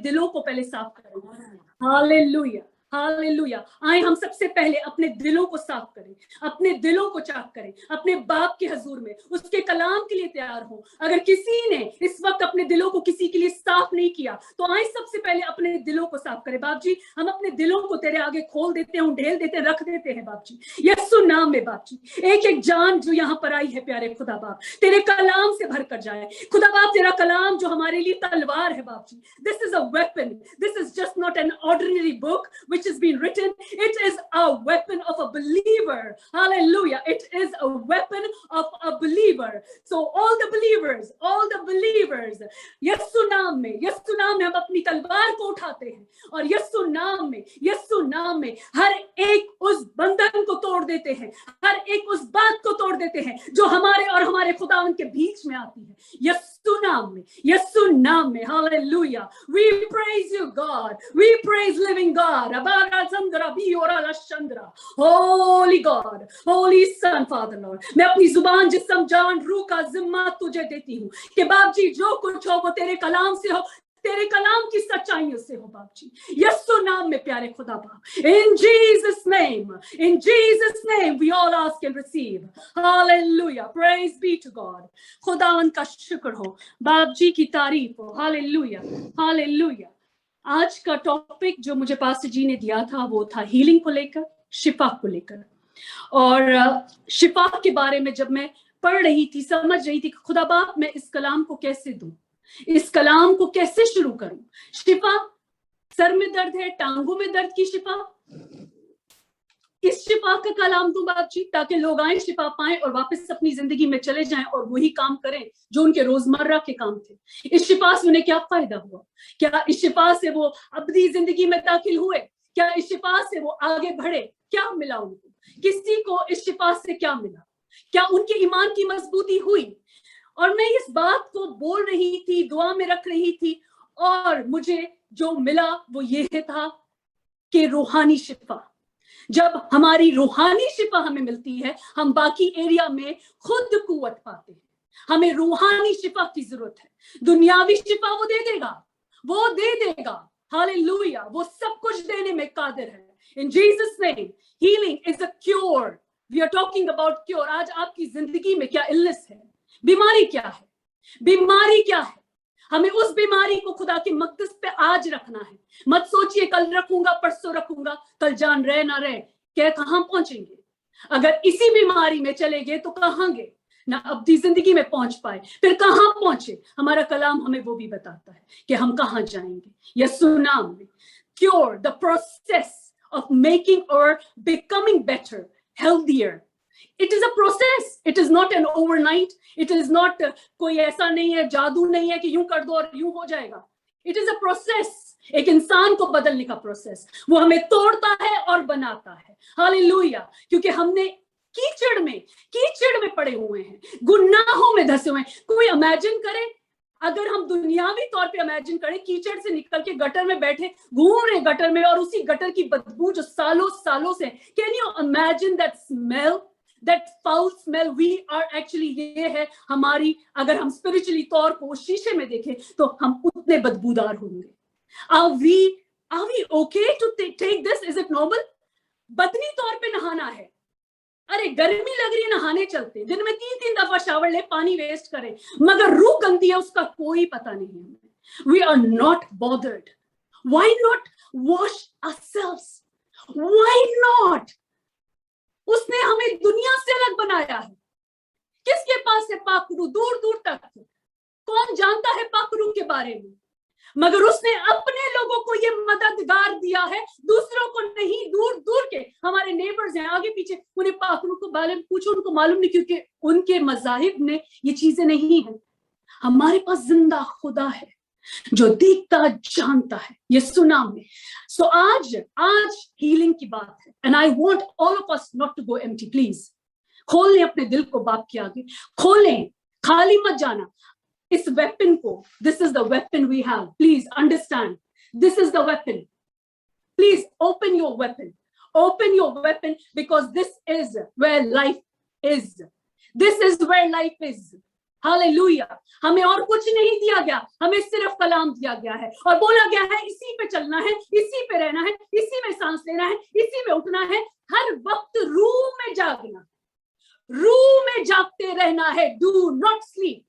दिलों को पहले साफ करें। Hallelujah, hallelujah. आए हम सबसे पहले अपने दिलों को साफ करें, अपने दिलों को चाक करें, अपने बाप के हजूर में उसके कलाम के लिए तैयार हो। अगर किसी ने इस वक्त अपने दिलों को किसी के लिए साफ नहीं किया तो आए सबसे पहले अपने दिलों को साफ करें। बाप जी, हम अपने दिलों को तेरे आगे खोल देते हैं, ढेल देते हैं, रख देते हैं बाप जी, यीशु नाम में। बाप जी, एक एक जान जो यहाँ पर आई है प्यारे खुदा बाप, तेरे कलाम से भर कर जाए खुदा बाप। तेरा कलाम जो हमारे लिए तलवार है बाप जी, this is a weapon, this is just not an ordinary book which has been written, it is a weapon of a believer. Hallelujah, it is a weapon of a believer. So all the believers, यीशु नाम में हम अपनी तलवार को उठाते हैं और यीशु नाम में हर एक उस बंधन को तोड़ देते हैं, हर एक उस बात को तोड़ देते हैं जो हमारे और हमारे खुदावन के बीच में आती है। यीशु नाम में hallelujah. We praise you God, we praise living God. Holy God, Holy Son, Father Lord, मैं अपनी जुबान जिस्म जान रूह का जिम्मा तुझे देती हूँ कि बाप जी जो कुछ हो वो तेरे कलाम से हो, तेरे कलाम की सच्चाइयों से हो बाप जी, यीशु नाम में प्यारे खुदा बाप। In Jesus name we all ask and receive. Hallelujah, praise be to God. खुदावन का शुक्र हो, बाप जी की तारीफ हो। Hallelujah, hallelujah. आज का टॉपिक जो मुझे पास्टर जी ने दिया था वो था हीलिंग को लेकर, शिफा को लेकर। और शिफा के बारे में जब मैं पढ़ रही थी, समझ रही थी कि खुदा बाप मैं इस कलाम को कैसे दूं, इस कलाम को कैसे शुरू करूं। शिफा, सर में दर्द है, टांगों में दर्द की शिफा, इस शिफा का कलाम दूं बाप जी, ताकि लोग आए, शिफा पाएं और वापस अपनी जिंदगी में चले जाएं और वही काम करें जो उनके रोजमर्रा के काम थे। इस शिफा से उन्हें क्या फायदा हुआ? क्या इस शिफा से वो अपनी जिंदगी में दाखिल हुए? क्या इस शिफा से वो आगे बढ़े? क्या मिला उनको? किसी को इस शिफा से क्या मिला? क्या उनके ईमान की मजबूती हुई? और मैं इस बात को बोल रही थी, दुआ में रख रही थी, और मुझे जो मिला वो ये था कि रूहानी शिफा, जब हमारी रूहानी शिफा हमें मिलती है, हम बाकी एरिया में खुद कुव्वत पाते हैं। हमें रूहानी शिफा की जरूरत है। दुनियावी शिफा वो दे देगा, हालेलुया, वो सब कुछ देने में कादिर है। In Jesus name, healing is a cure. We are talking about cure. आज आपकी जिंदगी में क्या इलनेस है, बीमारी क्या है, हमें उस बीमारी को खुदा के मकदस पे आज रखना है। मत सोचिए कल रखूंगा, परसों रखूंगा, कल जान रहे ना रहे, क्या कहां पहुंचेंगे? अगर इसी बीमारी में चले गए तो कहां गए? ना अपनी जिंदगी में पहुंच पाए, फिर कहां पहुंचे? हमारा कलाम हमें वो भी बताता है कि हम कहां जाएंगे। यीशु नाम में cure, the process of making और becoming better, healthier, It is a process. It is not an overnight. It is not कोई ऐसा नहीं है, जादू नहीं है कि यूं कर दो और यूं हो जाएगा। It is a process. एक इंसान को बदलने का प्रोसेस, वो हमें तोड़ता है और बनाता है। हालेलुया, क्योंकि हमने कीचड़ में पड़े हुए हैं, गुनाहों में धंसे हुए हैं। कोई इमेजिन करे, अगर हम दुनियावी तौर पे इमेजिन करें, कीचड़ से निकल के गटर में बैठे, घूम रहे गटर में, और उसी गटर की बदबू जो सालों से, can you imagine that smell, that foul smell? We are actually, ये है हमारी, अगर हम स्पिरिचुअली तौर को शीशे में देखें तो हम उतने बदबूदार होंगे। Are we okay to take this? Is it normal? बदनी तौर पे नहाना है, अरे गर्मी लग रही है, नहाने चलते, दिन में 3 दफा शावर ले, पानी वेस्ट करें, मगर रूह गंदी है उसका कोई पता नहीं है। We are not bothered. Why not wash ourselves? Why not? उसने हमें दुनिया से अलग बनाया है। किसके पास है पाखरू? दूर दूर तक। कौन जानता है पाखरू के बारे में? मगर उसने अपने लोगों को ये मददगार दिया है, दूसरों को नहीं। दूर दूर के हमारे नेबर्स हैं, आगे पीछे, उन्हें पाखरू को बारे में पूछो, उनको मालूम नहीं, क्योंकि उनके मज़ाहिब में ये चीजें नहीं है। हमारे पास जिंदा खुदा है जो देखता जानता है, यीशु नाम में। सो आज हीलिंग की बात है, and I want all of us not to go empty. Please खोल लें अपने दिल को बाप के आगे, खोलें, खाली मत जाना। इस वेपन को, this is the weapon we have, please understand, this is the weapon. Please open your weapon, because this is where life is, this is where life is. Hallelujah. हमें और कुछ नहीं दिया गया, हमें सिर्फ कलाम दिया गया है और बोला गया है इसी पे चलना है, इसी पे रहना है, इसी में सांस लेना है, इसी में उठना है, हर वक्त रूह में जागना, रूह में जागते रहना है। Do not sleep.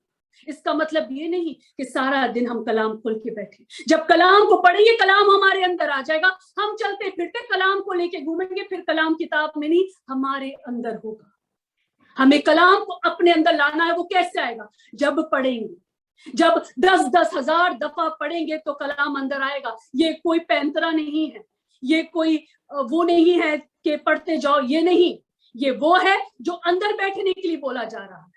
इसका मतलब ये नहीं कि सारा दिन हम कलाम खोल के बैठे, जब कलाम को पढ़ेंगे कलाम हमारे अंदर आ जाएगा, हम चलते फिरते कलाम को लेके घूमेंगे, फिर कलाम किताब में नहीं हमारे अंदर होगा। हमें कलाम को अपने अंदर लाना है। वो कैसे आएगा? जब पढ़ेंगे, जब 10-10 हजार दफा पढ़ेंगे तो कलाम अंदर आएगा। ये कोई पैंतरा नहीं है, ये कोई वो नहीं है कि पढ़ते जाओ, ये नहीं, ये वो है जो अंदर बैठने के लिए बोला जा रहा है।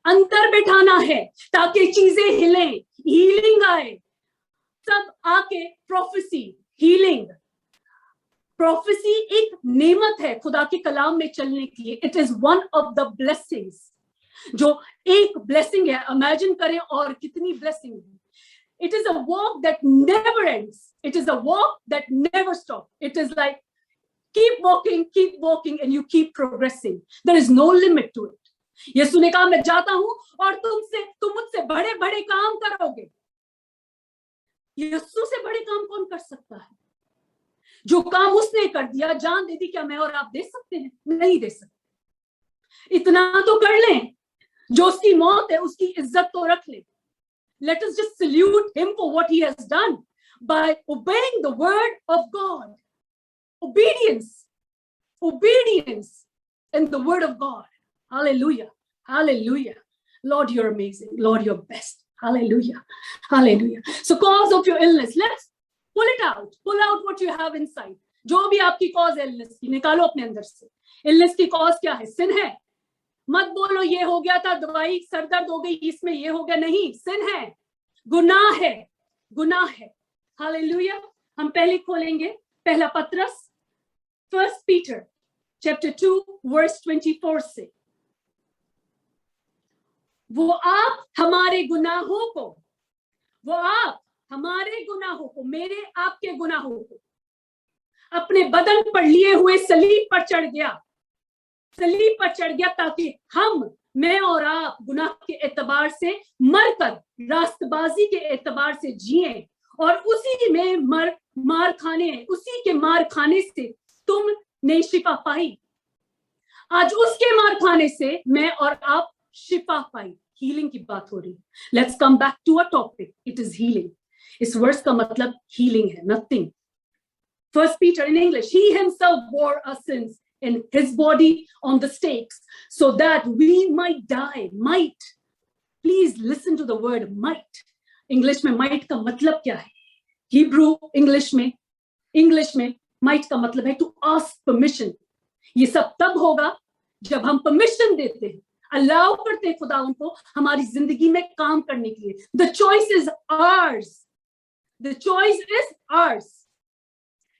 अंदर बैठाना है ताकि चीजें हिलें, हीलिंग आए, सब आके प्रोफेसी, हीलिंग। प्रोफेसी एक नेमत है खुदा के कलाम में चलने के लिए। It is one of the blessings, जो एक ब्लेसिंग है। इमेजिन करें और कितनी ब्लेसिंग है। It is a walk that never ends, it is a walk that never stop. It is like keep walking and you keep progressing. There is no limit to it. यीशु ने कहा मैं जाता हूं और तुम मुझसे बड़े बड़े काम करोगे। यीशु से बड़े काम कौन कर सकता है? जो काम उसने कर दिया, जान दे दी, क्या मैं और आप दे सकते हैं? नहीं दे सकते। इतना तो कर लें, जो उसकी मौत है उसकी इज्जत तो रख ले। Let us just salute him for what he has done by obeying the word of God. Obedience in the word of God. Hallelujah. Hallelujah. Lord, you're amazing. Lord, you're best. Hallelujah. Hallelujah. So cause of your illness, let's pull it out. Pull out what you have inside. जो भी आपकी cause है illness की, निकालो अपने अंदर से। illness की cause क्या है? sin है। मत बोलो ये हो गया था, दवाई सर दर्द हो गई, इसमें ये हो गया। नहीं, sin है, गुनाह है, गुनाह है। हालेलुया। हम पहले खोलेंगे पहला पत्रस, 1 Peter chapter 2 verse 24 से। वो आप हमारे गुनाहों को, वो आप हमारे गुनाहों को, मेरे आपके गुनाहों को अपने बदन पर लिए हुए सलीब पर चढ़ गया, सलीब पर चढ़ गया, ताकि हम, मैं और आप गुनाह के एतबार से मरकर रास्तबाजी के एतबार से जिए और उसी में मार खाने, उसी के मार खाने से तुमने शिफा पाई। आज उसके मार खाने से मैं और आप शिफा पाई। हीलिंग की बात हो रही है। Let's come back to a topic, it is healing. इस वर्स का मतलब हीलिंग है, nothing. 1 Peter in English, he himself bore our sins in his body on the stakes so that we might die. Might, please listen to the word might. English में might का मतलब क्या है? Hebrew English में might का मतलब है to ask permission. ये सब तब होगा जब हम permission देते हैं, allow करते हैं खुदा उनको हमारी जिंदगी में काम करने के लिए। The choice is ours. The choice is ours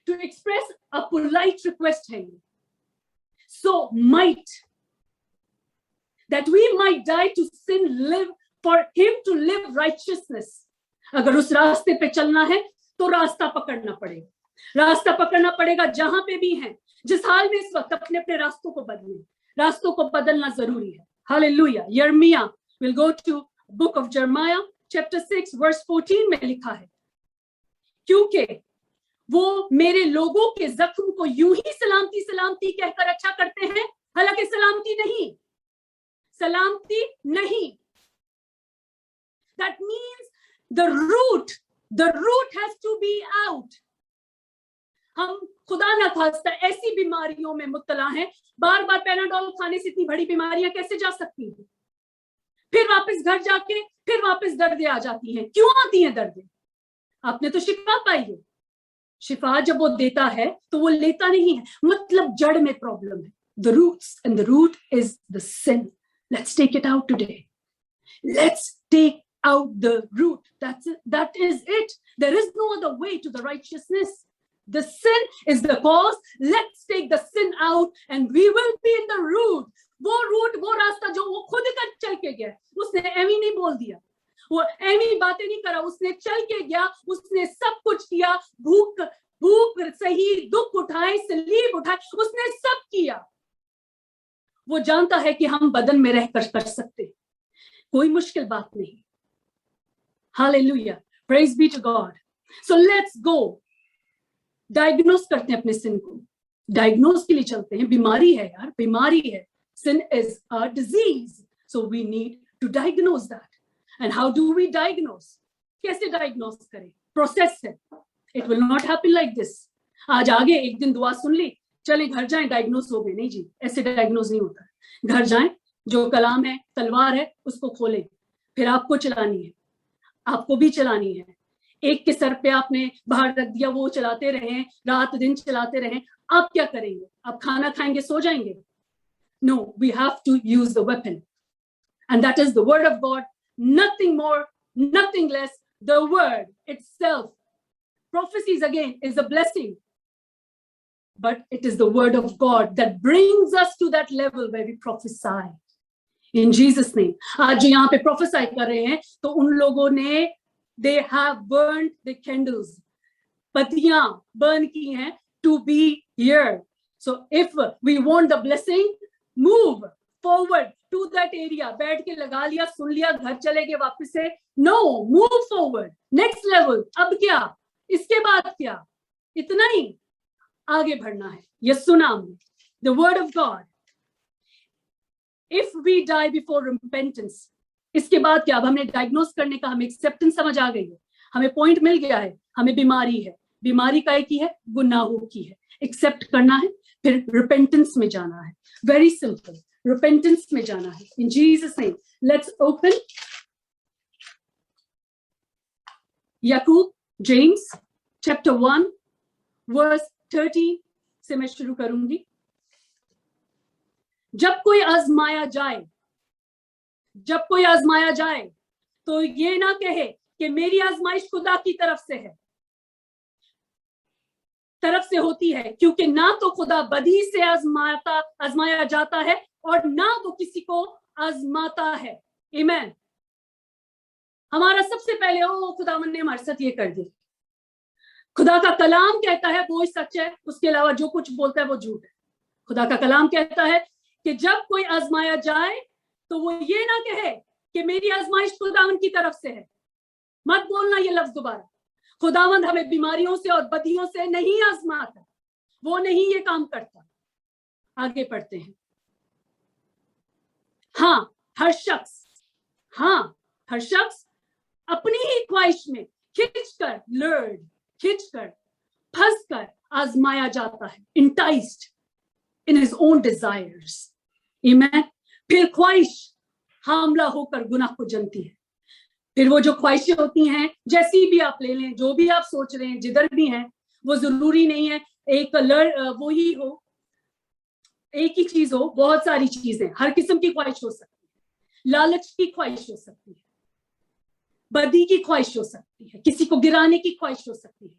to express a polite request है। So might, that we might die to sin, live for him to live righteousness. अगर उस रास्ते पे चलना है तो रास्ता पकड़ना पड़ेगा, रास्ता पकड़ना पड़ेगा। जहां पे भी हैं, जिस हाल में इस वक्त, अपने अपने रास्तों को बदलें, रास्तों को बदलना जरूरी है। हालेलुया। यिर्मयाह, we'll go to book of Jeremiah chapter 6 verse 14 में लिखा है, क्योंकि वो मेरे लोगों के जख्म को यूं ही सलामती सलामती कहकर अच्छा करते हैं, हालांकि सलामती नहीं, सलामती नहीं। That means the root has to be out. हम खुदा ना खास्ता ऐसी बीमारियों में मुब्तला हैं, बार बार पैनाडोल खाने से इतनी बड़ी बीमारियां कैसे जा सकती हैं? फिर वापस घर जाके फिर वापस दर्दें आ जाती हैं। क्यों आती हैं दर्दें? आपने तो शिफा पाई है। शिफा जब वो देता है तो वो लेता नहीं है, मतलब जड़ में प्रॉब्लम है। The roots, and the root is the sin. Let's take it out today. Let's take out the root. That is it. There is no other way to the righteousness. The sin is the cause. Let's take the sin out and we will be in the root. वो root, वो रास्ता जो वो खुद का चल के गया, उसने एमी नहीं बोल दिया, वो एमी बातें नहीं करा, उसने चल के गया, उसने सब कुछ किया, भूख सही, दुख उठाए, सलीब उठाए, उसने सब किया। वो जानता है कि हम बदन में रहकर कर सकते। कोई मुश्किल बात नहीं। Hallelujah, praise be to God. So let's go, diagnose करते हैं अपने सिन को, डायग्नोस के लिए चलते हैं। बीमारी है यार, बीमारी है, sin is a disease, so we need to diagnose that. And how do we diagnose? कैसे diagnose करें? प्रोसेस है, it will not happen like this. आज आगे एक दिन दुआ सुन ली, चले घर जाएं, डायग्नोस हो गए, नहीं जी, ऐसे डायग्नोस नहीं होता है। घर जाएं, जो कलाम है, तलवार है, उसको खोलें, फिर आपको चलानी है, आपको भी चलानी है। एक के सर पे आपने बाहर रख दिया, वो चलाते रहें, रात दिन चलाते रहें, आप क्या करेंगे? आप खाना खाएंगे, सो जाएंगे? No, we have to use the weapon, and that is the word of God. Nothing more, nothing less. The word itself. Prophecies again is a blessing, but it is the word of God that brings us to that level where we prophesy. In Jesus' name. आज जो यहाँ पे prophesy कर रहे हैं, तो उन लोगों ने they have burned the candles. बत्तियां burn की हैं to be here. So if we want the blessing, move forward to that area. बैठ के लगा लिया, सुन लिया, घर चले गए वापस से? No, move forward, next level. अब क्या? इसके बाद क्या? इतना ही आगे बढ़ना है यीशु नाम में। The word of God. If we die before repentance, इसके बाद क्या? अब हमने डायग्नोस करने का, हमें एक्सेप्टेंस समझ आ गई है, हमें पॉइंट मिल गया है, हमें बीमारी है, बीमारी काय की है? गुनाहों की है। एक्सेप्ट करना है, फिर रिपेंटेंस में जाना है। वेरी सिंपल, रिपेंटेंस में जाना है। In Jesus name, let's open Yakub, James chapter 1 verse 30 से मैं शुरू करूंगी। जब कोई आजमाया जाए, जब कोई आजमाया जाए, तो ये ना कहे कि मेरी आजमाइश खुदा की तरफ से है, तरफ से होती है, क्योंकि ना तो खुदा बदी से आजमाया जाता है और ना वो किसी को आजमाता है। आमीन। हमारा सबसे पहले खुदावन ने हमारे साथ ये कर दिया। खुदा का कलाम कहता है वो ही सच है, उसके अलावा जो कुछ बोलता है वो झूठ है। खुदा का कलाम कहता है कि जब कोई आजमाया जाए तो वो ये ना कहे कि मेरी आजमाइश खुदावन की तरफ से है। मत बोलना ये लफ्ज दोबारा। खुदावंद हमें बीमारियों से और बदियों से नहीं आजमाता, वो नहीं ये काम करता। आगे पढ़ते हैं। हाँ, हर शख्स अपनी ही ख्वाहिश में खिंचकर फंसकर आजमाया जाता है, enticed in his own desires. आमीन। फिर ख्वाहिश हमला होकर गुनाह को जनती है। फिर वो जो ख्वाहिशें होती हैं, जैसी भी आप ले लें, जो भी आप सोच रहे हैं, जिधर भी हैं, वो जरूरी नहीं है एक वो ही हो, एक ही चीज हो, बहुत सारी चीजें, हर किस्म की ख्वाहिश हो सकती है। लालच की ख्वाहिश हो सकती है, बदी की ख्वाहिश हो सकती है, किसी को गिराने की ख्वाहिश हो सकती है,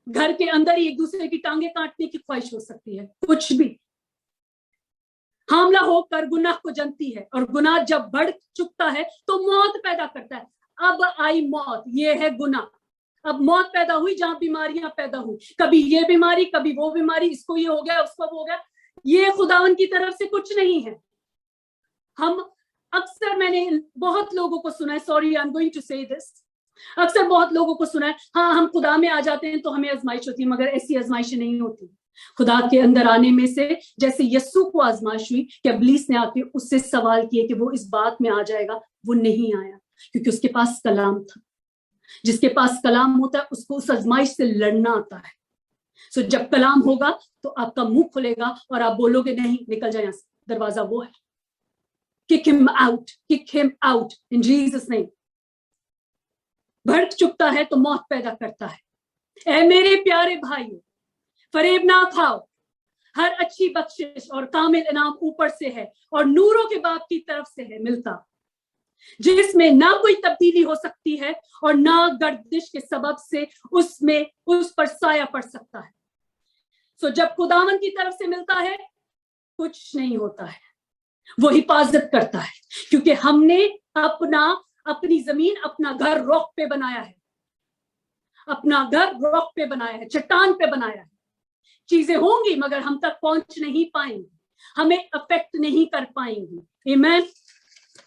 घर के अंदर ही एक दूसरे की टांगे काटने की ख्वाहिश हो सकती है, कुछ भी हमला होकर गुनाह को जनती है। और गुनाह जब बढ़ चुकता है तो मौत पैदा करता है। अब आई मौत, ये है गुनाह। अब मौत पैदा हुई जहां बीमारियां पैदा हुई, कभी ये बीमारी, कभी वो बीमारी, इसको ये हो गया, उसको वो हो गया। ये खुदावन की तरफ से कुछ नहीं है। हम अक्सर, मैंने बहुत लोगों को सुना है, sorry I am going to say this, अक्सर बहुत लोगों को सुना है, हाँ हम खुदा में आ जाते हैं तो हमें आजमाइश होती है, मगर ऐसी आजमाइशें नहीं होती। खुदा के अंदर आने में से जैसे यस्सु को आजमाइश हुई कि इब्लीस ने आके उससे सवाल किए कि वो इस बात में आ जाएगा, वो नहीं आया, क्योंकि उसके पास कलाम था। जिसके पास कलाम होता है उसको उस आजमाइश से लड़ना आता है। सो जब कलाम होगा तो आपका मुंह खुलेगा और आप बोलोगे नहीं, निकल जाए यहाँ से, दरवाजा वो है। Kick him out in Jesus name. भड़क चुकता है तो मौत पैदा करता है। ऐ मेरे प्यारे भाइयों, फरेब ना खाओ, हर अच्छी बख्शिश और कामिल इनाम ऊपर से है और नूरों के बाप की तरफ से है मिलता, जिसमें ना कोई तब्दीली हो सकती है और ना गर्दिश के सबब से उसमें उस पर साया पड़ सकता है। सो जब खुदावन की तरफ से मिलता है कुछ नहीं होता है, वो हिफाजत करता है, क्योंकि हमने अपनी जमीन, अपना घर रॉक पे बनाया है, अपना घर रॉक पे बनाया है, चट्टान पे बनाया है। चीजें होंगी मगर हम तक पहुंच नहीं पाएंगी, हमें अफेक्ट नहीं कर पाएंगी। आमीन।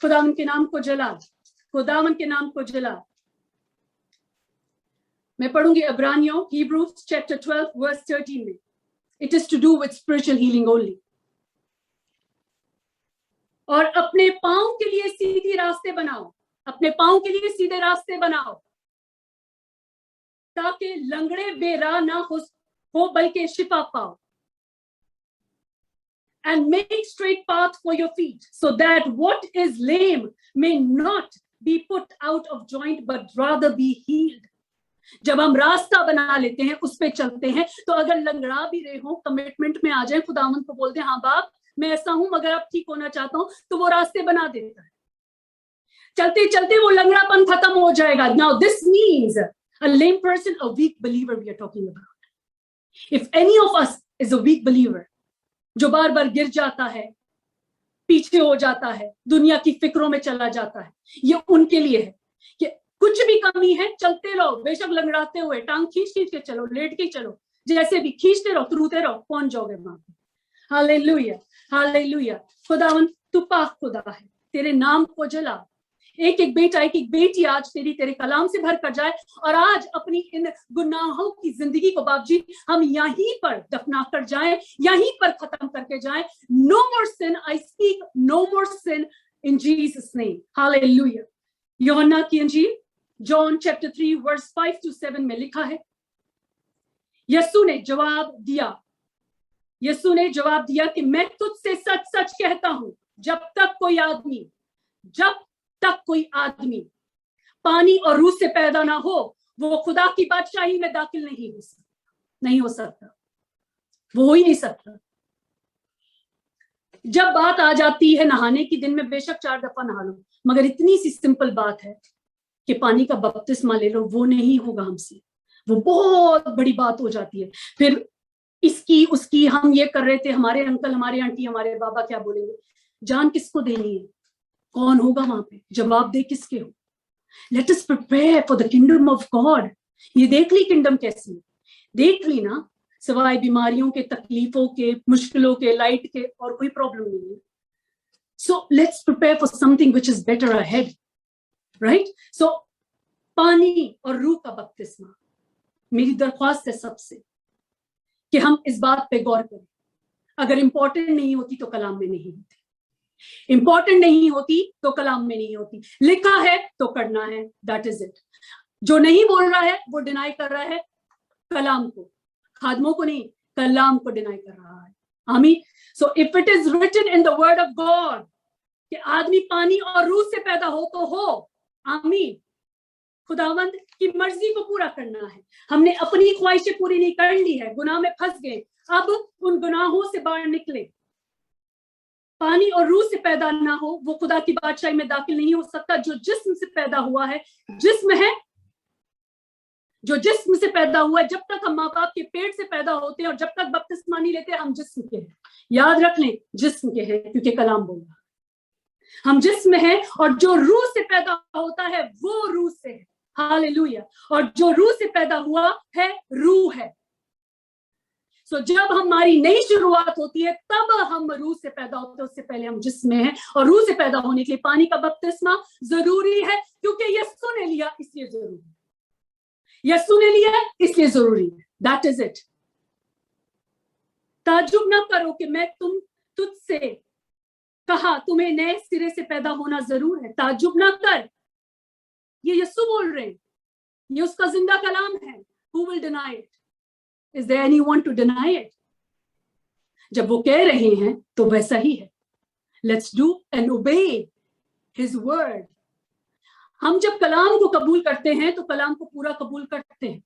खुदावन के नाम को जला, खुदावन के नाम को जला। मैं पढ़ूंगी इब्रानियों, Hebrews chapter 12 verse 13 में। It is to do with spiritual healing only। और अपने पांव के लिए सीधे रास्ते बनाओ, अपने पांव के लिए सीधे रास्ते बनाओ, ताकि लंगड़े बेराह ना हो बल्कि शिफा पाओ। And make straight path for your feet, so that what is lame may not be put out of joint, but rather be healed। जब हम रास्ता बना लेते हैं, उस पे चलते हैं, तो अगर लंगड़ा भी रहे हो, कमिटमेंट में आ जाए, खुदावंद को बोलते हैं, हाँ बाप मैं ऐसा हूं मगर अब ठीक होना चाहता हूं, तो वो रास्ते बना देता है। चलते चलते वो लंगड़ापन खत्म हो जाएगा। Now this means a lame person, a weak believer we are talking about। If any of us is a weak believer, जो बार बार गिर जाता है, पीछे हो जाता है, दुनिया की फिक्रों में चला जाता है, ये उनके लिए है कि कुछ भी कमी है, चलते रहो, बेशक लंगड़ाते हुए, टांग खींच खींच के चलो, लेट के चलो, जैसे भी खींचते रहो, तुरते रहो, पहुंच जाओगे वहां पे। Hallelujah, hallelujah. खुदावन तू पाक खुदा है, तेरे नाम को जला। एक एक बेटा, एक एक बेटी आज तेरे कलाम से भर कर जाए, और आज अपनी इन गुनाहों की जिंदगी को बाप जी हम यहीं पर दफना कर जाएं, यहीं पर खत्म करके जाएं। No more sin, I speak no more sin in Jesus name. Hallelujah. Yuhanna की इंजील जॉन चैप्टर 3 वर्स 5 to 7 में लिखा है, यीशु ने जवाब दिया कि मैं तुझसे सच सच कहता हूं, जब तक कोई आदमी पानी और रूह से पैदा ना हो, वो खुदा की बादशाही में दाखिल नहीं हो सकता। वो हो ही नहीं सकता। जब बात आ जाती है नहाने की, दिन में बेशक 4 दफा नहा लो, मगर इतनी सी सिंपल बात है कि पानी का बपतिस्मा ले लो, वो नहीं होगा हमसे। वो बहुत बड़ी बात हो जाती है। फिर इसकी उसकी हम ये कर रहे थे, हमारे अंकल, हमारे आंटी, हमारे बाबा क्या बोलेंगे, जान किसको देनी है, कौन होगा वहां पे, जवाब दे किसके हो। Let us prepare for the kingdom of God. ये देख ली किंगडम कैसी है, देख ली ना, सिवाय बीमारियों के, तकलीफों के, मुश्किलों के, लाइट के, और कोई प्रॉब्लम नहीं है। So let's prepare for something which is better ahead, right. So पानी और रूह का बपतिस्मा, मेरी दरख्वास्त है सबसे कि हम इस बात पे गौर करें। अगर इंपॉर्टेंट नहीं होती तो कलाम में नहीं होती, इंपॉर्टेंट नहीं होती तो कलाम में नहीं होती, लिखा है तो करना है, दैट इज इट। जो नहीं बोल रहा है वो डिनाई कर रहा है कलाम को, खादमों को नहीं, कलाम को डिनाई कर रहा है। आमीन। So if it is written in the word of God कि आदमी पानी और रूह से पैदा हो तो हो, आमीन। खुदावंद की मर्जी को पूरा करना है। हमने अपनी ख्वाहिशें पूरी नहीं कर ली है, गुनाह में फंस गए, अब उन गुनाहों से बाहर निकले। पानी और रूह से पैदा ना हो, वो खुदा की बादशाही में दाखिल नहीं हो सकता। जो जिस्म से पैदा हुआ है, जिस्म है, जो जिस्म से पैदा हुआ है, जब तक हम माँ बाप के पेट से पैदा होते हैं और जब तक बपतिस्मा नहीं लेते, हम जिस्म के हैं। याद रख लें, जिस्म के हैं, क्योंकि कलाम बोला हम जिस्म है, और जो रूह से पैदा होता है वो रूह से है। हालेलुया। और जो रूह से पैदा हुआ है, रूह है। सो जब हमारी नई शुरुआत होती है, तब हम रूह से पैदा होते हैं, उससे पहले हम जिस्म में हैं। और रूह से पैदा होने के लिए पानी का बपतिस्मा जरूरी है, क्योंकि यीशु ने लिया इसलिए जरूरी है, यीशु ने लिया इसलिए जरूरी है। That is it. ताज्जुब ना करो कि मैं तुझसे कहा तुम्हें नए सिरे से पैदा होना जरूर है। ताज्जुब ना कर, ये यीशु बोल रहे हैं, ये उसका जिंदा कलाम है। Who will deny it? Is there anyone to deny it? जब वो कह रहे हैं तो वैसा ही है। Let's do and obey his word। हम जब कलाम को कबूल करते हैं तो कलाम को पूरा कबूल करते हैं।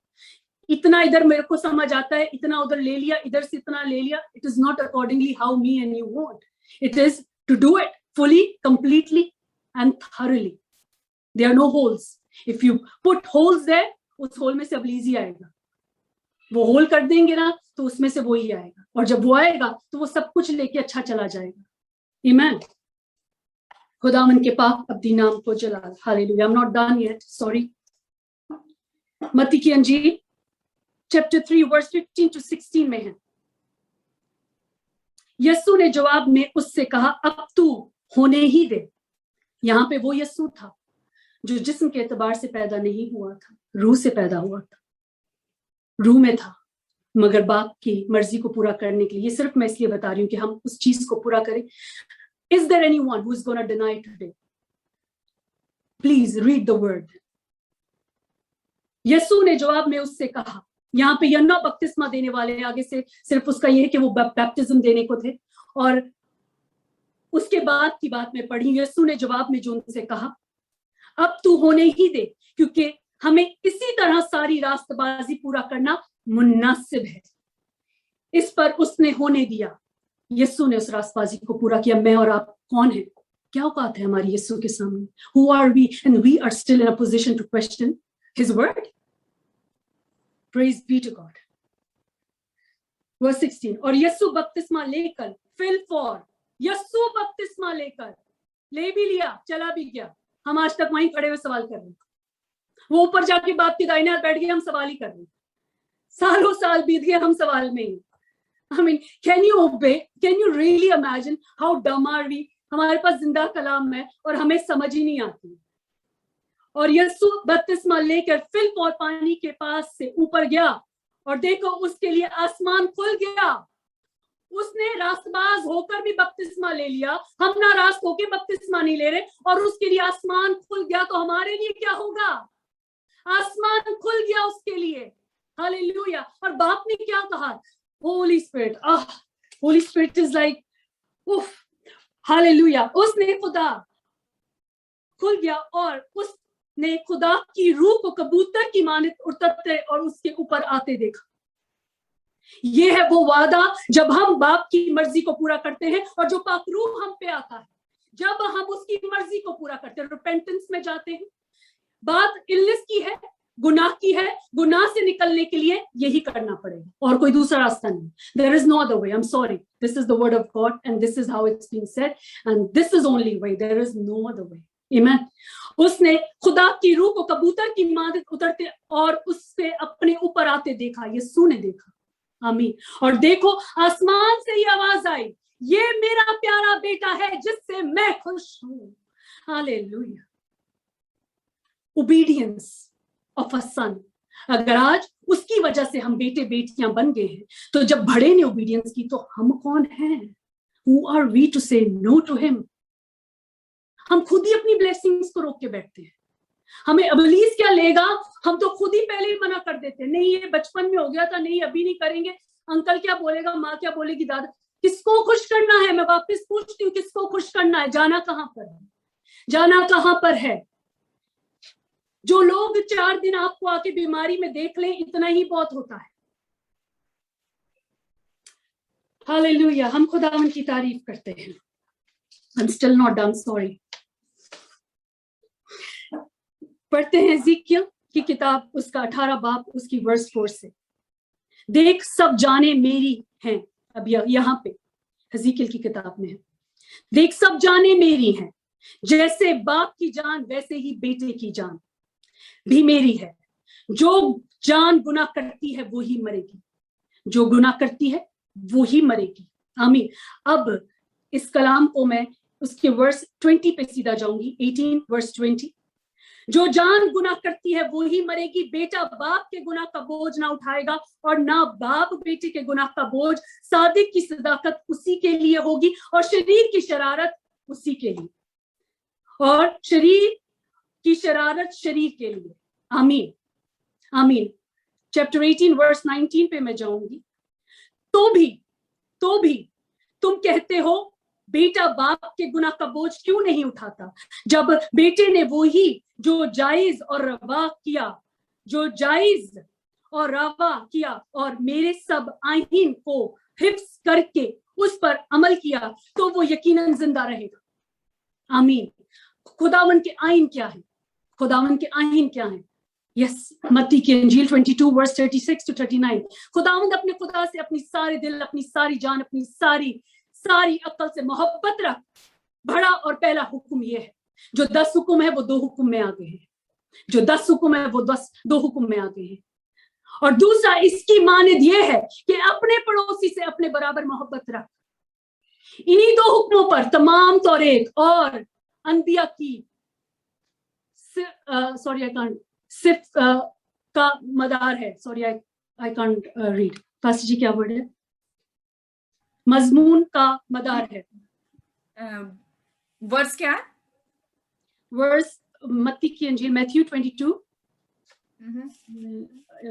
इतना इधर मेरे को समझ आता है, इतना उधर ले लिया, इधर से इतना ले लिया। It is not accordingly how me and you want. It is to do it fully, completely and thoroughly. There are no holes. If you put holes there, उस होल में से अब लीजी आएगा। वो होल कर देंगे ना तो उसमें से वो ही आएगा, और जब वो आएगा तो वो सब कुछ लेके अच्छा चला जाएगा। आमीन। खुदावन के पाक अब्दी नाम को जलाल। Hallelujah. I'm not done yet. Sorry. मत्ती की अंजील चैप्टर 3 वर्स 15 to 16 में है। यीशु ने जवाब में उससे कहा, अब तू होने ही दे, यहाँ पे वो यीशु था जो जिस्म के एतबार से पैदा नहीं हुआ था, रूह से पैदा हुआ था, रूह में था, मगर बाप की मर्जी को पूरा करने के लिए। ये सिर्फ मैं इसलिए बता रही हूँ कि हम उस चीज को पूरा करें। Is there anyone who is going to deny today? Please read the word. यीशु ने जवाब में उससे कहा, यहाँ पे यन्ना बपतिस्मा देने वाले, आगे से सिर्फ उसका ये है कि वो बैप्टिज्म देने को थे, और उसके बाद की बात में पढ़ी, यीशु ने जवाब में जो उनसे कहा, अब तू होने ही दे, क्योंकि हमें इसी तरह सारी रास्तबाजी पूरा करना मुनासिब है। इस पर उसने होने दिया। यीशु ने उस रास्तबाजी को पूरा किया। मैं और आप कौन है? क्या औकात है हमारी यीशु के सामने? Who are we? And we are still in a position to question his word. Praise be to God. Verse 16, और यीशु बपतिस्मा लेकर यीशु बपतिस्मा लेकर ले भी लिया, चला भी गया। हम आज तक वहीं खड़े हुए सवाल कर रहे हैं। वो ऊपर जाके बाप की दाहिने हाथ बैठ गए, हम सवाल ही कर रहे हैं। सालों साल बीत गए, हम सवाल में ही। I mean, can you obey? Can you really imagine how dumb are we? हमारे पास जिंदा कलाम है और हमें समझ ही नहीं आती। और यीशु बपतिस्मा लेकर फिलिप और पानी के पास से ऊपर गया, और देखो उसके लिए आसमान खुल गया। उसने रास्तबाज होकर भी बपतिस्मा ले लिया, हम ना रास्त होकर बपतिस्मा नहीं ले रहे, और उसके लिए आसमान खुल गया। तो हमारे लिए क्या होगा? आसमान खुल गया उसके लिए। हालेलुया। और बाप ने क्या कहा? Holy Spirit, Holy Spirit is like, hallelujah. उसने खुदा खुल गया, और उसने खुदा की रूह को कबूतर की मानित उड़ते और उसके ऊपर आते देखा। ये है वो वादा जब हम बाप की मर्जी को पूरा करते हैं, और जो पाक रूह हम पे आता है जब हम उसकी मर्जी को पूरा करते हैं, रिपेंटेंस में जाते हैं। बात इल्लिस की है, गुनाह की है। गुनाह से निकलने के लिए यही करना पड़ेगा, और कोई दूसरा रास्ता नहीं। There is no other way. I'm sorry. This is the word of God, and this is how it's being said, and this is only way. There is no other way. Amen. उसने खुदा की रूह को कबूतर की मानित उतरते और उससे अपने ऊपर आते देखा। यीशु ने देखा। आमीन। और देखो आसमान से ही आवाज आई, ये मेरा प्यारा बेटा है जिससे मैं खुश हूं। Hallelujah. Obedience of a son. अगर आज उसकी वजह से हम बेटे बेटियां बन गए हैं, तो जब बड़े ने ओबीडियंस की, तो हम कौन हैं? Who are we to say no to him? हम खुद ही अपनी ब्लेसिंग्स को रोक के बैठते हैं। हमें अबलीस क्या लेगा? हम तो खुद ही पहले ही मना कर देते हैं। नहीं, ये बचपन में हो गया था, नहीं अभी नहीं करेंगे। अंकल क्या बोलेगा, माँ क्या बोलेगी, दादा। किसको खुश करना है? मैं वापस पूछती हूँ, किसको खुश करना है? जाना कहां पर है? जाना कहां पर है? जो लोग 4 दिन आपको आके बीमारी में देख लें, इतना ही बहुत होता है। हालेलुया। हम खुदावन की तारीफ करते हैं। I'm still not done, sorry. पढ़ते हैं एज़ेकियल की किताब, उसका 18 बाब, उसकी वर्स 4 से। देख सब जाने मेरी हैं। अब यहाँ पे एज़ेकियल की किताब में है, देख सब जाने मेरी हैं, जैसे बाप की जान वैसे ही बेटे की जान भी मेरी है। जो जान गुनाह करती है वो ही मरेगी, जो गुनाह करती है वो ही मरेगी। आमीन। अब इस कलाम को मैं उसके वर्स 20 पे सीधा जाऊंगी। 18 वर्स 20। जो जान गुनाह करती है वो ही मरेगी। बेटा बाप के गुनाह का बोझ ना उठाएगा, और ना बाप बेटे के गुनाह का बोझ। सादिक की सदाकत उसी के लिए होगी, और शरीर की शरारत उसी के लिए, और शरीर की शरारत शरीर के लिए। आमीन। आमीन। चैप्टर 18 वर्स 19 पे मैं जाऊंगी। तो भी तुम कहते हो बेटा बाप के गुनाह का बोझ क्यों नहीं उठाता, जब बेटे ने वो ही जो जायज और रवा किया और मेरे सब आईन को हिफ्ज करके उस पर अमल किया, तो वो यकीनन जिंदा रहेगा। आमीन। खुदावन के आईन क्या है? खुदावन के आईन क्या है? यस, मत्ती की इंजील 22 वर्स 36 to 39। खुदावंद अपने खुदा से अपनी सारे दिल, अपनी सारी जान, अपनी सारी अक्ल से मोहब्बत रख। बड़ा और पहला हुक्म ये है। जो 10 हुक्म है वो 2 हुक्म में आ गए हैं। जो 10 हुक्म है वो 2 हुक्म में आ गए हैं। और दूसरा इसकी मानद ये है कि अपने पड़ोसी से अपने बराबर मोहब्बत रख। इन्हीं 2 हुक्मों पर तमाम तौरेत और अनबिया की सॉरी आई कांट सिर्फ का मदार है. Sorry I can't read. Pastor ji क्या वर्ड है? मजमून का मदार है. वर्स क्या है? वर्स मत्ती की अंजील मैथ्यू 22.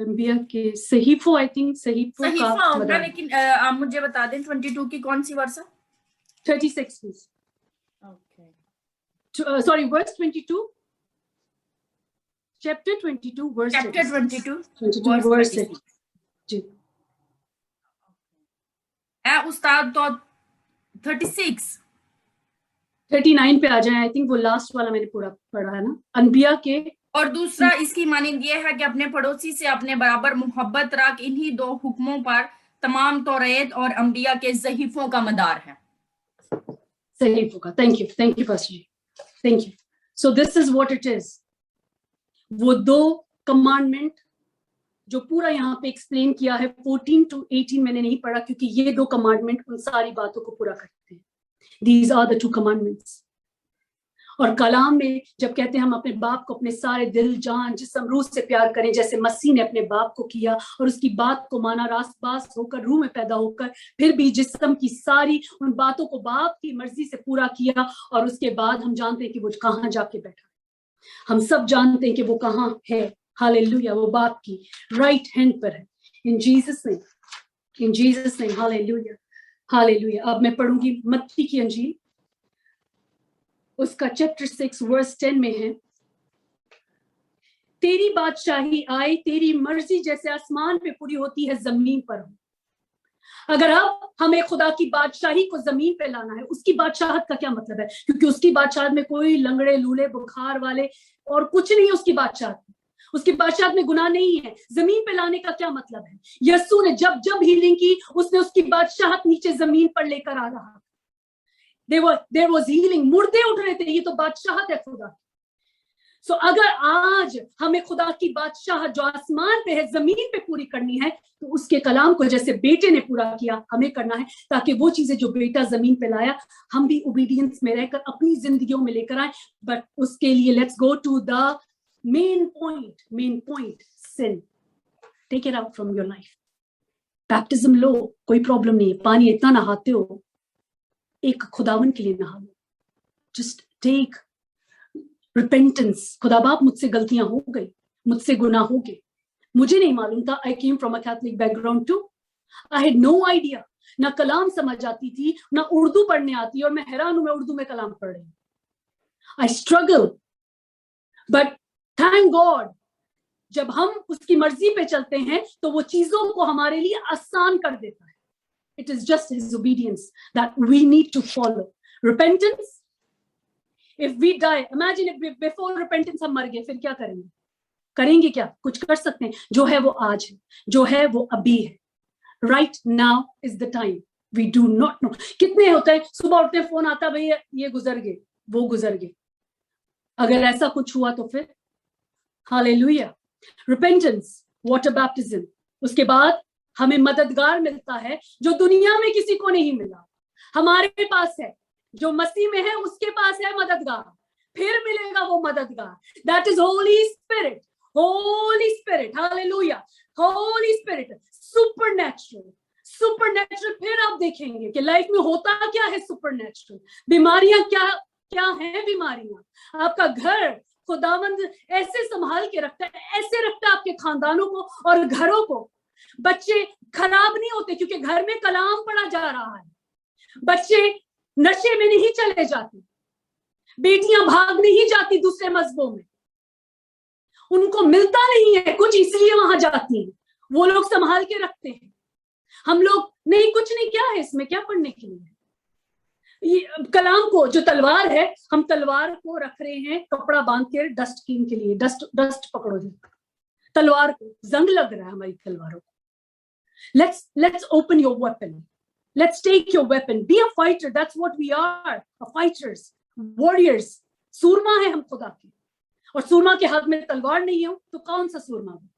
अंबिया के सहीफो, आई थिंक सहीफो का होगा, लेकिन आप मुझे बता दें 22 की कौन सी वर्स है? 36 please. Okay, sorry verse 22, chapter 22 verse 22 verse 6 जी. उस्ताद तो 39 पे आ जाए. आई थिंक वो लास्ट वाला मैंने पूरा पढ़ा है ना, अनबिया के. और दूसरा इसकी मानिंद ये है कि अपने पड़ोसी से अपने बराबर मोहब्बत रख. इन्हीं दो हुक्मों पर तमाम तौरेत और अंबिया के सहीफों का मदार है. सहीफों का. Thank you pastor ji, thank you. So this is what it is. वो 2 कमांडमेंट जो पूरा यहाँ पे एक्सप्लेन किया है 14 to 18 मैंने नहीं पढ़ा, क्योंकि ये 2 कमांडमेंट उन सारी बातों को पूरा करते हैं. These are the 2 commandments. और कलाम में जब कहते हैं हम अपने बाप को अपने सारे दिल, जान, जिस्म, रूह से प्यार करें, जैसे मसीह ने अपने बाप को किया और उसकी बात को माना, रास-बास होकर, रूह में पैदा होकर, फिर भी जिस्म की सारी उन बातों को बाप की मर्जी से पूरा किया. और उसके बाद हम जानते हैं कि वो कहाँ जाके बैठा. हम सब जानते हैं कि वो कहाँ है. हालेलुया. वो बाप की राइट हैंड पर है. In Jesus name. Hallelujah, hallelujah. अब मैं पढ़ूंगी मत्ती की अंजील, उसका चैप्टर 6 वर्स 10 में है. तेरी बादशाही आए, तेरी मर्जी जैसे आसमान पे पूरी होती है जमीन पर हो. अगर अब हमें खुदा की बादशाही को जमीन पे लाना है, उसकी बादशाहत का क्या मतलब है? क्योंकि उसकी बादशाहत में कोई लंगड़े, लूले, बुखार वाले और कुछ नहीं है. उसकी बादशाहत में गुनाह नहीं है. जमीन पे लाने का क्या मतलब है? यीशु ने जब जब हीलिंग की, उसने उसकी बादशाहत नीचे जमीन पर लेकर आ रहा. There was healing. मुर्दे उठ रहे थे. ये तो बादशाहत है खुदा. सो अगर आज हमें खुदा की बादशाहत जो आसमान पे है जमीन पे पूरी करनी है, तो उसके कलाम को जैसे बेटे ने पूरा किया हमें करना है, ताकि वो चीजें जो बेटा जमीन पे लाया हम भी ओबीडियंस में रहकर अपनी जिंदगियों में लेकर आए. बट उसके लिए let's go to the main point. sin. Take it out from your life. Baptism लो, कोई प्रॉब्लम नहीं है. पानी इतना नहाते हो, एक खुदावन के लिए नहा लो. Just take repentance. खुदा बाप मुझसे गलतियां हो गई, मुझसे गुनाह हो गए, मुझे नहीं मालूम था. I came from a Catholic background too. I had no idea. ना कलाम समझ आती थी, ना उर्दू पढ़ने आती, और मैं हैरान हूं मैं उर्दू में कलाम पढ़ रही हूं. I struggle. But thank God, जब हम उसकी मर्जी पे चलते हैं तो वो चीजों को हमारे लिए आसान कर देता है. It is just his obedience that we need to follow. Repentance. If we die, imagine if before repentance हम मर गए, फिर क्या करेंगे क्या? कुछ कर सकते हैं? जो है वो आज है, जो है वो अभी है. Right now is the time. We do not know. कितने होते हैं सुबह उठते हैं, फोन आता, भैया ये गुजर गए, वो गुजर गए. अगर ऐसा कुछ हुआ तो फिर हालेलुया. Repentance, water baptism. उसके बाद हमें मददगार मिलता है जो दुनिया में किसी को नहीं मिला. हमारे पास है, जो मसीह में है उसके पास है मददगार. फिर मिलेगा वो मददगार. That is Holy Spirit. Holy Spirit. Hallelujah. Holy Spirit. Supernatural. फिर आप देखेंगे कि लाइफ में होता क्या है सुपरनेचुरल. बीमारियां क्या हैं बीमारियां? आपका घर खुदावंद ऐसे संभाल के रखता है, ऐसे रखता है आपके खानदानों को और घरों को. बच्चे खराब नहीं होते क्योंकि घर में कलाम पढ़ा जा रहा है. बच्चे नशे में नहीं चले जाते. बेटियां भाग नहीं जाती दूसरे मजहबों में. उनको मिलता नहीं है कुछ, इसलिए वहां जाती हैं. वो लोग संभाल के रखते हैं. हम लोग नहीं, कुछ नहीं, क्या है इसमें, क्या पढ़ने के लिए? ये कलाम को, जो तलवार है, हम तलवार को रख रहे हैं कपड़ा बांध के डस्टबिन के लिए. डस्ट पकड़ो जी, तलवार को जंग लग रहा है हमारी तलवारों को. Let's open your weapon. Let's take your weapon. Be a fighter. That's what we are. Fighters, warriors. सूरमा है हम खुदा के. और सूरमा के हाथ में तलवार नहीं हो तो कौन सा सूरमा है?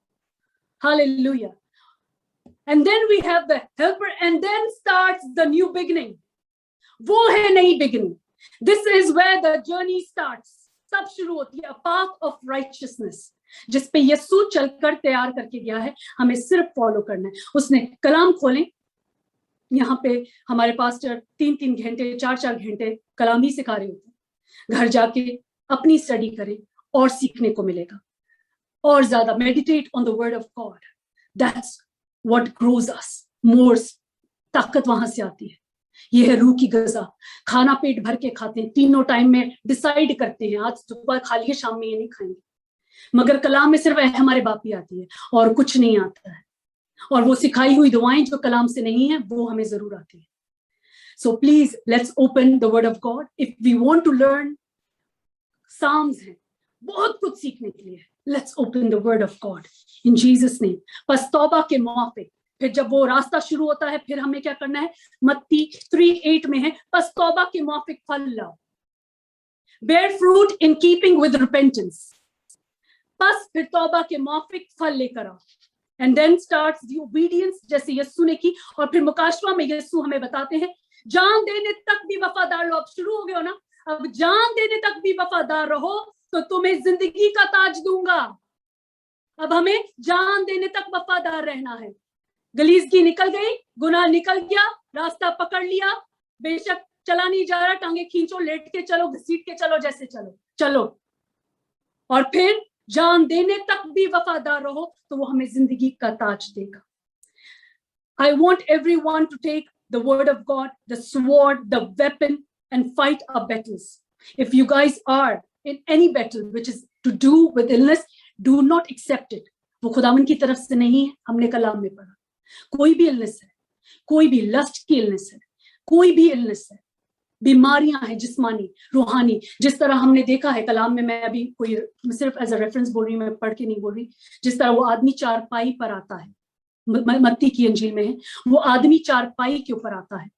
Hallelujah. And then we have the helper, and then starts the new beginning. वो है नई beginning. This is where the journey starts. तब शुरू होती है, a path of righteousness, जिस पे यीशु चलकर तैयार करके गया है, हमें सिर्फ फॉलो करना है. उसने कलाम खोलें, यहाँ पे हमारे पास्टर 3-3 घंटे 4-4 घंटे कलाम ही सिखा रहे होते हैं. घर जाके अपनी स्टडी करें और सीखने को मिलेगा, और ज्यादा meditate on the word of God. That's what grows us more. ताकत वहां से आती है. ये है रूह की गजा. खाना पेट भर के खाते हैं, तीनों टाइम में डिसाइड करते हैं आज सुबह खा लिए, शाम में ये नहीं खाएंगे. मगर कलाम में सिर्फ हमारे बाप ही आती है और कुछ नहीं आता है. और वो सिखाई हुई दुआएं जो कलाम से नहीं है वो हमें जरूर आती है. So please let's open the word of God if we want to learn. Psalms हैं, बहुत कुछ सीखने के लिए. Let's open the word of God in Jesus name. बस तौबा के मौके, फिर जब वो रास्ता शुरू होता है फिर हमें क्या करना है. मत्ती 3:8 में है, बस तौबा के मौके फल लाओ. Bear fruit in keeping with repentance. बस फिर तौबा के मौके फल लेकर आओ. And then starts the obedience, जैसे यीशु ने की. और फिर मुकाशवा में यीशु हमें बताते हैं, जान देने तक भी वफादार रहो. अब शुरू हो गया ना, अब जान देने तक भी वफादार रहो तो तुम्हें जिंदगी का ताज दूंगा. अब हमें जान देने तक वफादार रहना है. गलीजगी निकल गई, गुनाह निकल गया, रास्ता पकड़ लिया, बेशक चला नहीं जा रहा, टांगे खींचो, लेट के चलो, घसीट के चलो, जैसे चलो चलो. और फिर जान देने तक भी वफादार रहो तो वो हमें जिंदगी का ताज देगा. I want everyone to take the word of God, the sword, the weapon, and fight our battles. If you guys are in any battle which is to do with illness, do not accept it. वो खुदावन की तरफ से नहीं है. हमने कलाम में पढ़ा, कोई भी इलनेस है, कोई भी लस्ट की इलनेस है, कोई भी इलनेस है, बीमारियां हैं जिस्मानी रूहानी. जिस तरह हमने देखा है कलाम में, मैं अभी कोई सिर्फ एज अ रेफरेंस बोल रही हूँ, मैं पढ़ के नहीं बोल रही. जिस तरह वो आदमी चारपाई पर आता है, मत्ती की अंजील में है, वो आदमी चारपाई के ऊपर आता है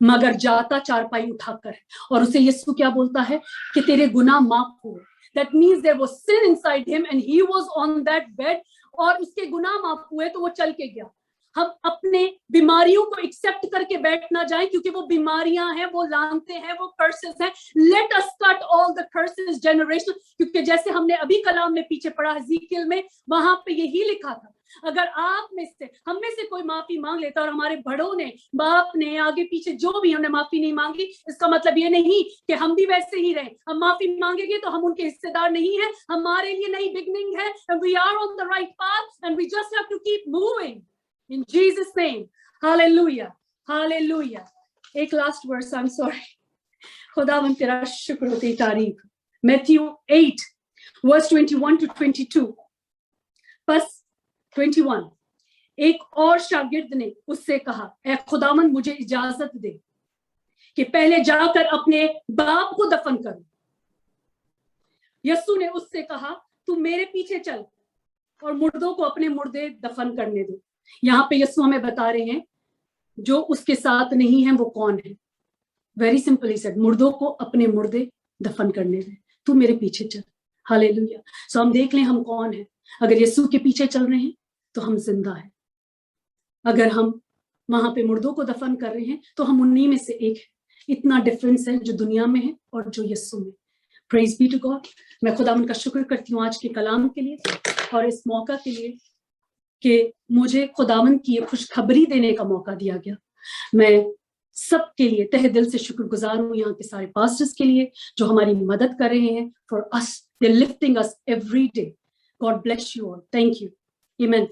मगर जाता चारपाई उठाकर है. और उसे यीशु क्या बोलता है कि तेरे गुनाह माफ हुए. That means there was sin inside him and he was on that bed. और उसके गुनाह माफ हुए तो वो चल के गया. हम अपने बीमारियों को एक्सेप्ट करके बैठ ना जाएं, क्योंकि वो बीमारियां हैं, वो लानते हैं, वो कर्सेस हैं. Let us cut all the curses generation. क्योंकि जैसे हमने अभी कलाम में पीछे पढ़ा हज़ीकियल में, वहां पे यही लिखा था, अगर आप में से हम में से कोई माफी मांग लेता और हमारे बड़ों ने, बाप ने, आगे पीछे जो भी हमने माफी नहीं मांगी, इसका मतलब ये नहीं कि हम भी वैसे ही रहे. हम माफी मांगेंगे तो हम उनके हिस्सेदार नहीं है. हमारे लिए नई बिगनिंग है. and we are on the right path and we just have to keep moving in Jesus name. Hallelujah, hallelujah. एक लास्ट वर्स, I'm sorry. खुदावन तेरा शुक्र होती तारीफ. Matthew 8 verse 21 to 22. बस 21. एक और शागिर्द ने उससे कहा, ए खुदावन मुझे इजाजत दे कि पहले जाकर अपने बाप को दफन करूं. यीशु ने उससे कहा, तू मेरे पीछे चल और मुर्दों को अपने मुर्दे दफन करने दो. यहाँ पे यीशु हमें बता रहे हैं जो उसके साथ नहीं है वो कौन है. वेरी सिंपल ही सेड, मुर्दों को अपने मुर्दे दफन करने दे, तू मेरे पीछे चल. हालेलुया. सो हम देख लें हम कौन है. अगर यीशु के पीछे चल रहे हैं तो हम जिंदा है. अगर हम वहां पे मुर्दों को दफन कर रहे हैं तो हम उन्हीं में से एक है. इतना डिफरेंस है जो दुनिया में है और जो यीशु में. Praise be to God. मैं खुदावन का शुक्र करती हूँ आज के कलाम के लिए और इस मौका के लिए कि मुझे खुदावन की खुशखबरी देने का मौका दिया गया. मैं सबके लिए तहे दिल से शुक्रगुजार हूँ. यहाँ के सारे पास्टर्स के लिए जो हमारी मदद कर रहे हैं. For us, they lifting us every day. God bless you all. Thank you. Amen.